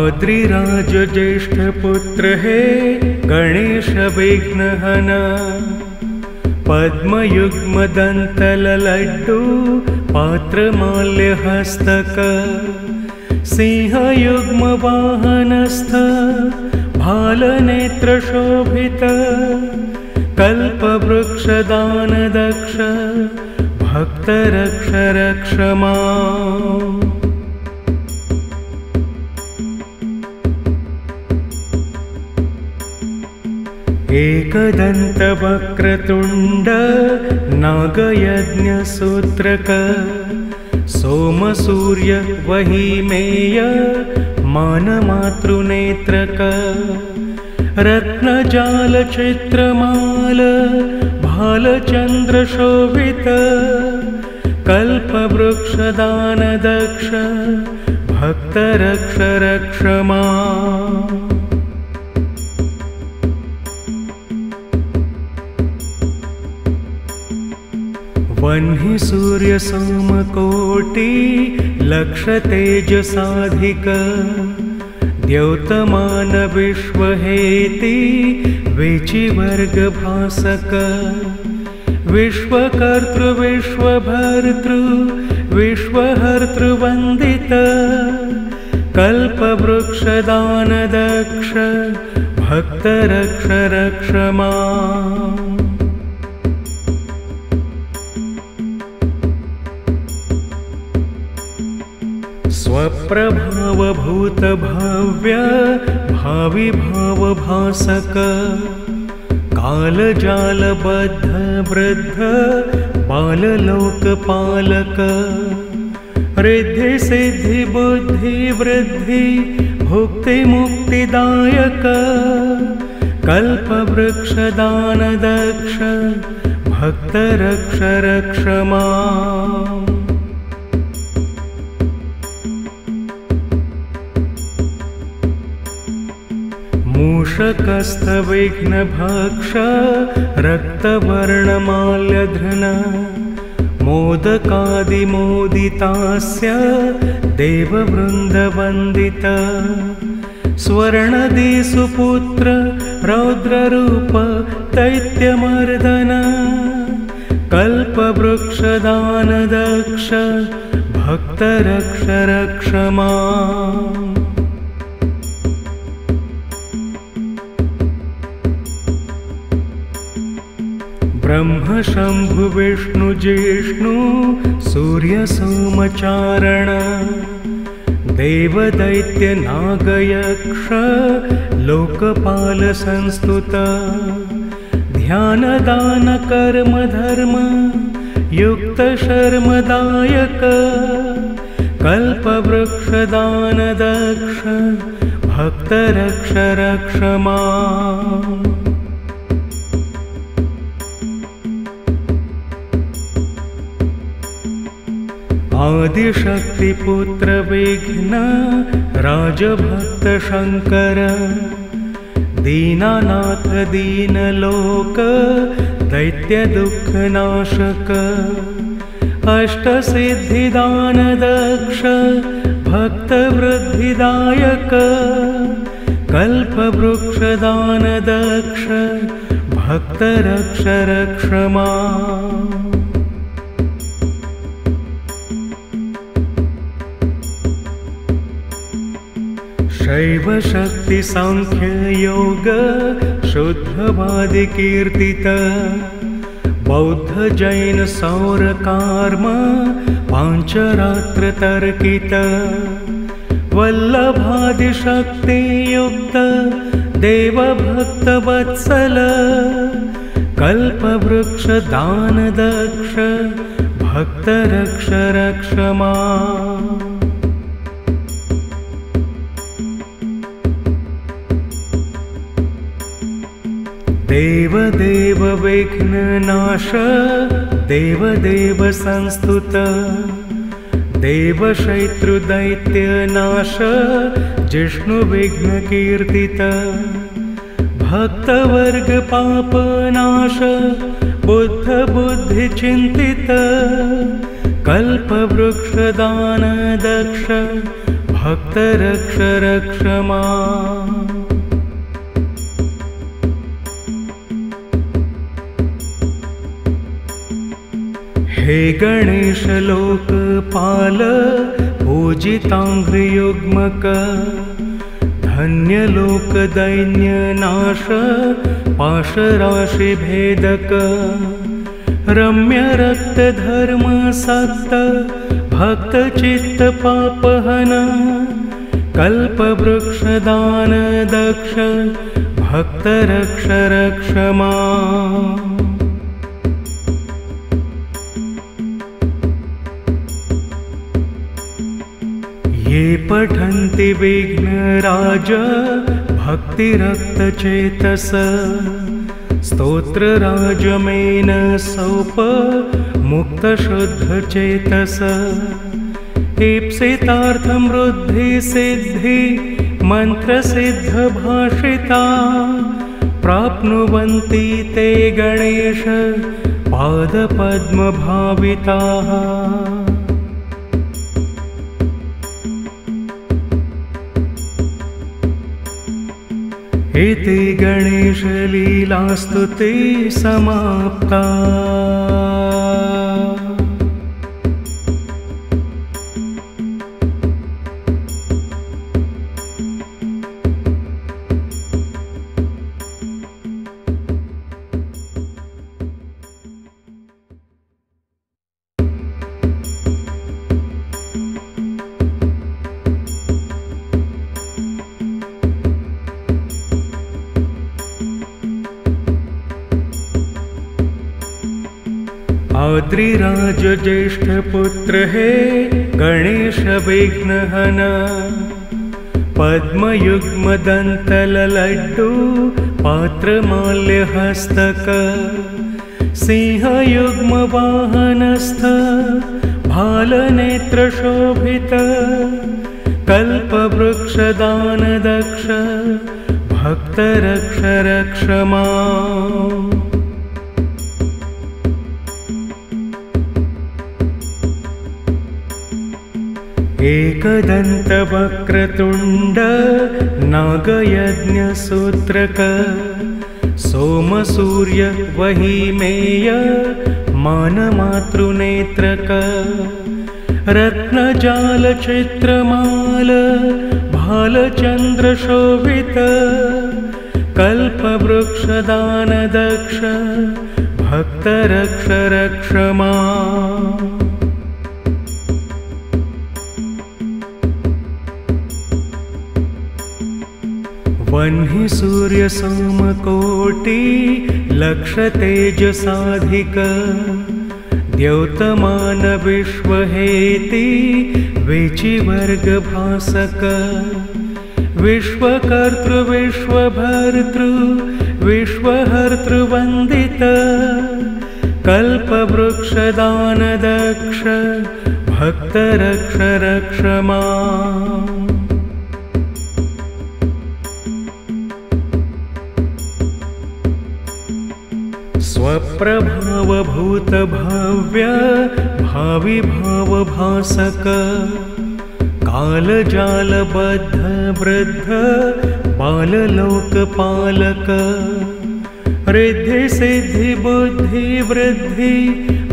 आद्रिराज ज्येष्ठ पुत्र हे गणेश विघ्नहना पद्मयुग्म दंतल लड्डू पात्रमाल्य हस्तक सिंहयुग्म वाहनस्थ भालनेत्र शोभित कल्पवृक्ष दान दक्ष भक्त रक्ष रक्ष माम्। एकदंत वक्रतुंड नागयज्ञ सूत्रक सोमसूर्य वहीमेय मानमातृनेत्रक रत्नजाल चित्रमाल भालचंद्र शोभित कल्पवृक्ष दान दक्ष भक्त रक्ष रक्ष माम्। वह्नि सूर्य सोमकोटि लक्ष तेज साधिक द्योतमान विश्वहेति विचिवर्ग भासक विश्वकर्तृ विश्वभर्तृ विश्वहर्तृ वंदित कल्पवृक्ष दान दक्ष भक्त रक्ष रक्ष माम्। स्वप्रभाव भूत भव्य भावि भाव भासक काल जाल बद्ध वृद्ध बाललोक पालक रिद्धि सिद्धि बुद्धि वृद्धि भुक्ति मुक्तिदायक कल्पवृक्ष दान दक्ष भक्त रक्ष रक्ष माम्। मूषकस्थ विघ्न भक्ष रक्तवर्णमाल्यधृन मोदकादि मोदितास्य देववृन्दवन्दित स्वर्णदि सुपुत्र रौद्ररूप दैत्यमर्दन कल्पवृक्ष दान दक्ष भक्त रक्ष रक्ष माम्। ब्रह्म शंभु विष्णु जिष्णु सूर्य सोमचारण देव दैत्य नागयक्ष लोकपाल संस्तुत ध्यान दान कर्म धर्म युक्त शर्मदायक कल्पवृक्ष दान दक्ष भक्त रक्ष रक्ष माम्। आदिशक्ति पुत्र विघ्न राजभक्त शंकर दीनानाथ दीनलोक दैत्य दुख नाशक अष्ट सिद्धिदान दक्ष भक्त वृद्धिदायक कल्पवृक्ष दान दक्ष भक्त रक्ष रक्ष माम्। शैव शक्ति सांख्य योग शुद्धवादि कीर्तित बौद्ध जैन सौर कार्म पांचरात्र तर्कित वल्लभादि शक्ति युक्त देव भक्त वत्सल कल्पवृक्ष दान दक्ष भक्त रक्ष रक्ष माम्। देव देव विघ्न नाश देव देव संस्तुत देव शत्रु दैत्य नाश जिष्णु विघ्न कीर्तित भक्त वर्ग पाप नाश बुद्ध बुद्धि चिंतित कल्पवृक्ष दान दक्ष भक्त रक्ष रक्ष माम्। हे गणेश लोकपाल पूजिताङ्घ्रियुग्मक धन्य लोक दैन्य नाश पाशराशिभेदक रम्य रक्त धर्म सक्त भक्त चित्त पापहन कल्पवृक्ष दान दक्ष भक्त रक्ष रक्ष माम्। ये पठन्ति विघ्नराज भक्तिरक्तचेतस स्तोत्रराजमेन सौप मुक्तशुद्धचेतस ईप्सितार्थं वृद्धि सिद्धि मन्त्रसिद्धभाषिता प्राप्नुवन्ति ते गणेश पादपद्मभाविताः। इति गणेशलीलास्तुति समाप्ता। आद्रिराज ज्येष्ठ पुत्र हे गणेश विघ्नहन पद्मयुग्म दन्तलड्डू पात्रमाल्य हस्तक सिंहयुग्म वाहनस्थ भालनेत्र शोभित कल्पवृक्ष दान दक्ष भक्त रक्ष रक्ष माम्। एकदन्त वक्रतुण्ड नागयज्ञसूत्रक सोमसूर्य वहीमेय मानमातृनेत्रक रत्नजालचित्रमाल भालचन्द्रशोभित कल्पवृक्ष दान दक्ष भक्त रक्ष रक्ष माम्। वह्नि सूर्य सोमकोटि लक्ष तेजसाधिक द्योतमान विश्वहेति विचिवर्ग भासक विश्वकर्तृ विश्वभर्तृ विश्वहर्तृ वन्दित कल्पवृक्ष दान दक्ष भक्त रक्ष रक्ष माम्। स्वप्रभाव भूत भव्य भावि भाव भासक काल जाल बद्ध वृद्ध बाललोकपालक रिद्धि सिद्धि बुद्धि वृद्धि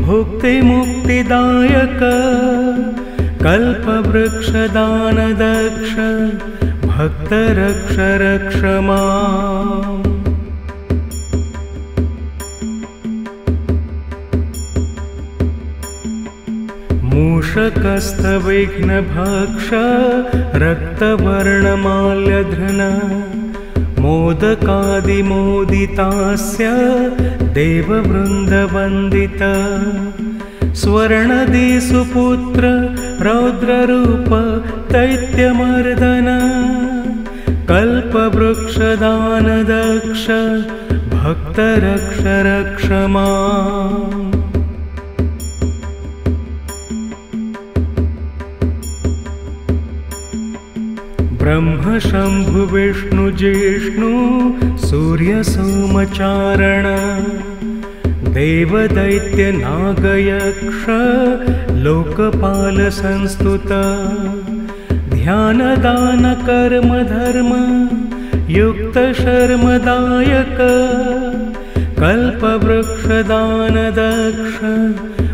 भुक्ति मुक्तिदायक कल्पवृक्ष दान दक्ष भक्त रक्ष रक्ष माम्। मूषकस्थ विघ्नभक्ष रक्तवर्णमाल्यधृन मोदकादिमोदितास्य देववृन्दवन्दित स्वर्णदिसुपुत्र रौद्ररूप दैत्यमर्दन कल्पवृक्ष दान दक्ष भक्त रक्ष रक्ष माम्। ब्रह्म शंभु विष्णु जिष्णु सूर्य सोमचारण देव दैत्य नागयक्ष लोकपाल संस्तुत ध्यानदान कर्म धर्म युक्त शर्मदायक कल्पवृक्षदान दक्ष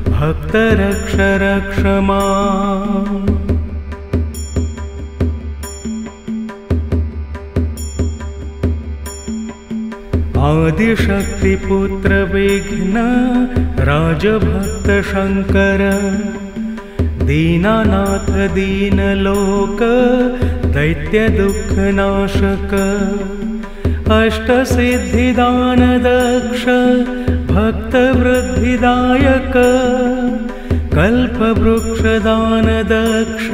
भक्त रक्ष रक्ष माम्। आदिशक्तिपुत्र विघ्न राजभक्त शंकर दीनानाथ दीनलोक दैत्य दुःखनाशक अष्टसिद्धिदान दक्ष भक्तवृद्धिदायक कल्पवृक्षदान दक्ष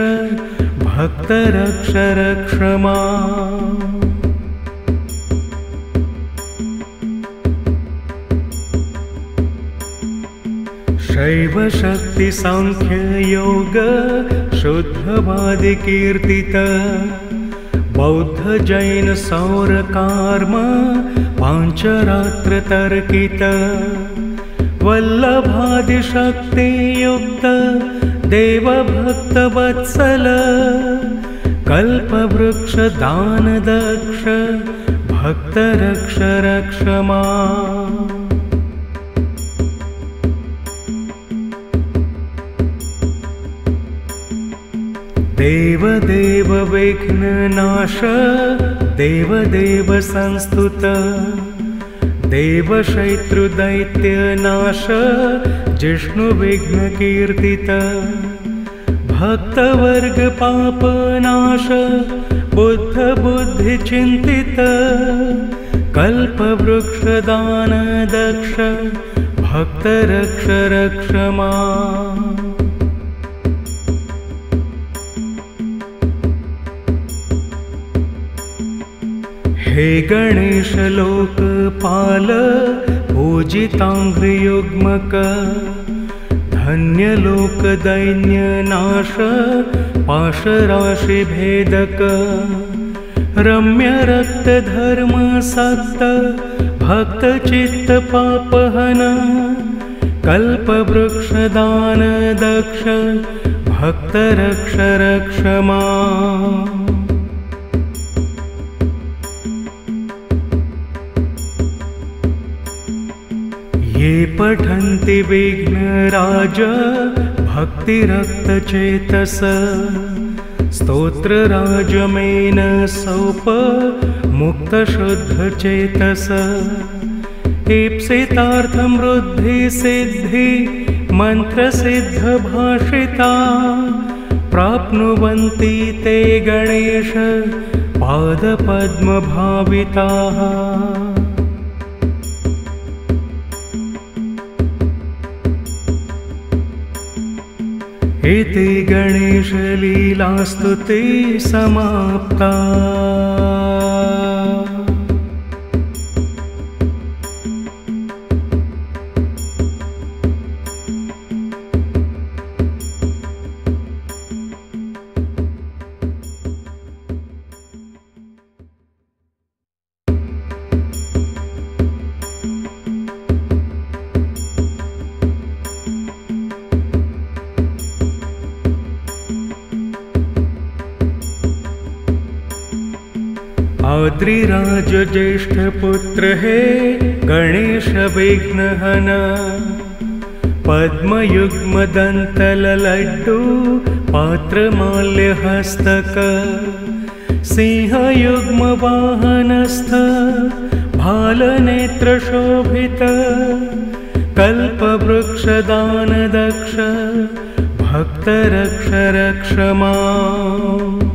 भक्त रक्ष रक्ष माम्। शैव शक्ति सांख्य योग शुद्धवादि कीर्तित बौद्ध जैन सौर कार्म पांचरात्र तर्कित वल्लभादि शक्ति युक्त देव भक्त वत्सल कल्पवृक्ष दान दक्ष भक्त रक्ष रक्ष माम्। देव देव विघ्ननाश देव देव संस्तुत देव शत्रु दैत्यनाश जिष्णु विघ्न कीर्तित भक्तवर्ग पापनाश बुद्ध बुद्धि चिंतित कल्पवृक्ष दान दक्ष भक्त रक्ष रक्ष माम्। हे गणेश लोकपाल पूजितांघ्रियुग्मक धन्य लोक दैन्य नाश पाशराशि भेदक रम्य रक्त धर्म सक्त भक्त चित्त पापहन कल्पवृक्ष दान दक्ष भक्त रक्ष रक्ष माम्। ये पठन्ति विघ्नराज भक्तिरक्तचेतस स्तोत्रराजमेन सौप मुक्तशुद्धचेतस ईप्सितार्थं वृद्धि सिद्धि मन्त्रसिद्धभाषिता प्राप्नुवन्ति ते गणेश पादपद्मभाविताः। इति गणेशलीलास्तुति समाप्ता। आद्रिराज ज्येष्ठ पुत्र हे गणेश विघ्नहन पद्मयुग्म दंतलड्डू पात्रमाल्य हस्तक सिंहयुग्म वाहनस्थ भालनेत्र शोभित कल्पवृक्ष दान दक्ष भक्त रक्ष रक्ष माम्।